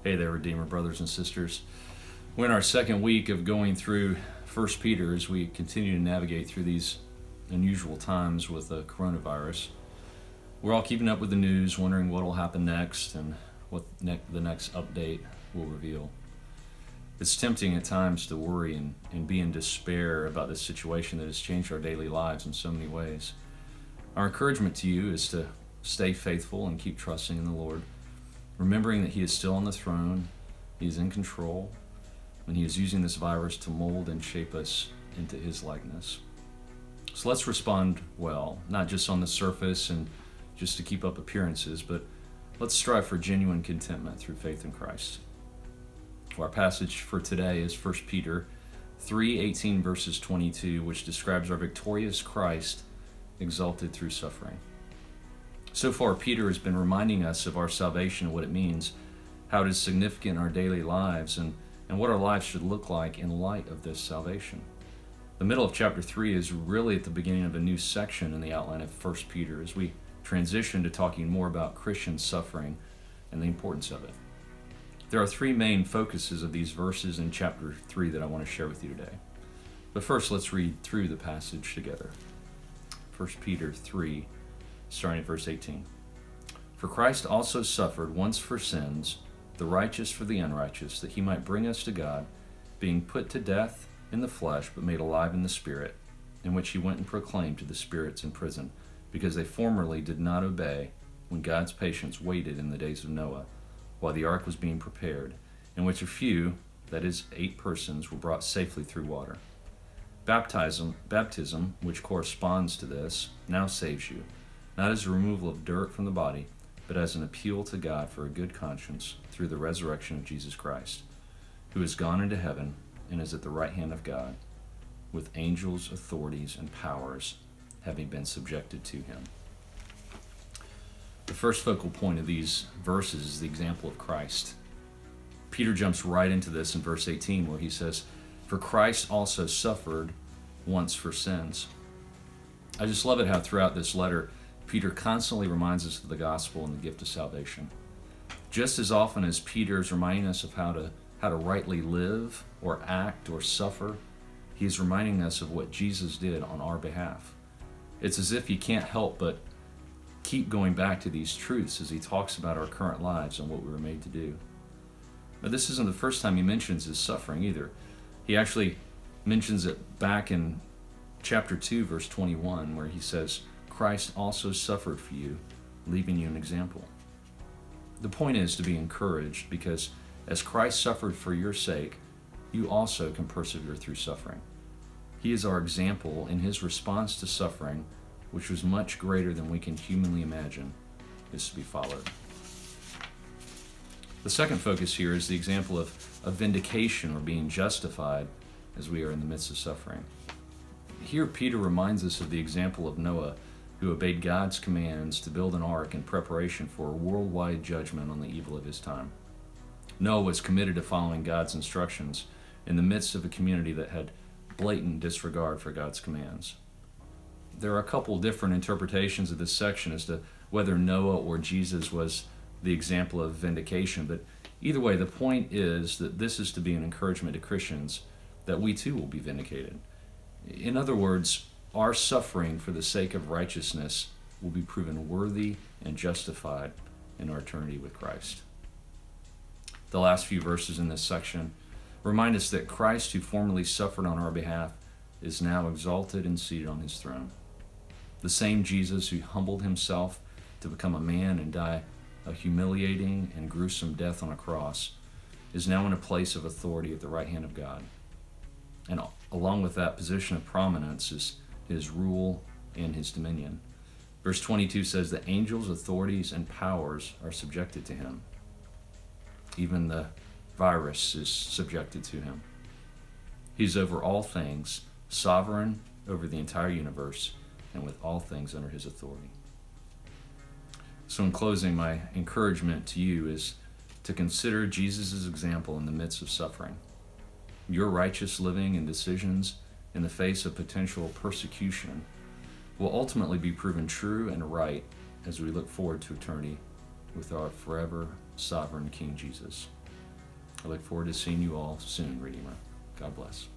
Hey there, Redeemer brothers and sisters. We're in our second week of going through 1 Peter as we continue to navigate through these unusual times with the coronavirus. We're all keeping up with the news, wondering what will happen next and what the next update will reveal. It's tempting at times to worry and be in despair about this situation that has changed our daily lives in so many ways. Our encouragement to you is to stay faithful and keep trusting in the Lord, remembering that He is still on the throne, He is in control, and He is using this virus to mold and shape us into His likeness. So let's respond well, not just on the surface and just to keep up appearances, but let's strive for genuine contentment through faith in Christ. Our passage for today is 1 Peter 3:18 verses 22, which describes our victorious Christ exalted through suffering. So far, Peter has been reminding us of our salvation and what it means, how it is significant in our daily lives, and what our lives should look like in light of this salvation. The middle of chapter 3 is really at the beginning of a new section in the outline of 1 Peter as we transition to talking more about Christian suffering and the importance of it. There are three main focuses of these verses in chapter 3 that I want to share with you today. But first, let's read through the passage together. 1 Peter 3, starting at verse 18. For Christ also suffered once for sins, the righteous for the unrighteous, that He might bring us to God, being put to death in the flesh, but made alive in the Spirit, in which He went and proclaimed to the spirits in prison, because they formerly did not obey, when God's patience waited in the days of Noah, while the ark was being prepared, in which a few, that is, 8 persons, were brought safely through water. Baptism, which corresponds to this, now saves you, not as a removal of dirt from the body, but as an appeal to God for a good conscience through the resurrection of Jesus Christ, who has gone into heaven and is at the right hand of God, with angels, authorities, and powers having been subjected to Him. The first focal point of these verses is the example of Christ. Peter jumps right into this in verse 18 where he says, "For Christ also suffered once for sins." I just love it how throughout this letter, Peter constantly reminds us of the gospel and the gift of salvation. Just as often as Peter is reminding us of how to rightly live or act or suffer, he is reminding us of what Jesus did on our behalf. It's as if he can't help but keep going back to these truths as he talks about our current lives and what we were made to do. But this isn't the first time he mentions his suffering either. He actually mentions it back in chapter 2, verse 21, where he says, Christ also suffered for you, leaving you an example. The point is to be encouraged because as Christ suffered for your sake, you also can persevere through suffering. He is our example in His response to suffering, which was much greater than we can humanly imagine, is to be followed. The second focus here is the example of vindication or being justified as we are in the midst of suffering. Here, Peter reminds us of the example of Noah, who obeyed God's commands to build an ark in preparation for a worldwide judgment on the evil of his time. Noah was committed to following God's instructions in the midst of a community that had blatant disregard for God's commands. There are a couple different interpretations of this section as to whether Noah or Jesus was the example of vindication, but either way, the point is that this is to be an encouragement to Christians that we too will be vindicated. In other words, our suffering for the sake of righteousness will be proven worthy and justified in our eternity with Christ. The last few verses in this section remind us that Christ, who formerly suffered on our behalf, is now exalted and seated on His throne. The same Jesus who humbled Himself to become a man and die a humiliating and gruesome death on a cross is now in a place of authority at the right hand of God. And along with that position of prominence is His rule and His dominion. Verse 22 says that angels, authorities, and powers are subjected to Him. Even the virus is subjected to Him. He's over all things, sovereign over the entire universe, and with all things under His authority. So in closing, my encouragement to you is to consider Jesus' example in the midst of suffering. Your righteous living and decisions in the face of potential persecution will ultimately be proven true and right as we look forward to eternity with our forever sovereign King Jesus. I look forward to seeing you all soon, Redeemer. God bless.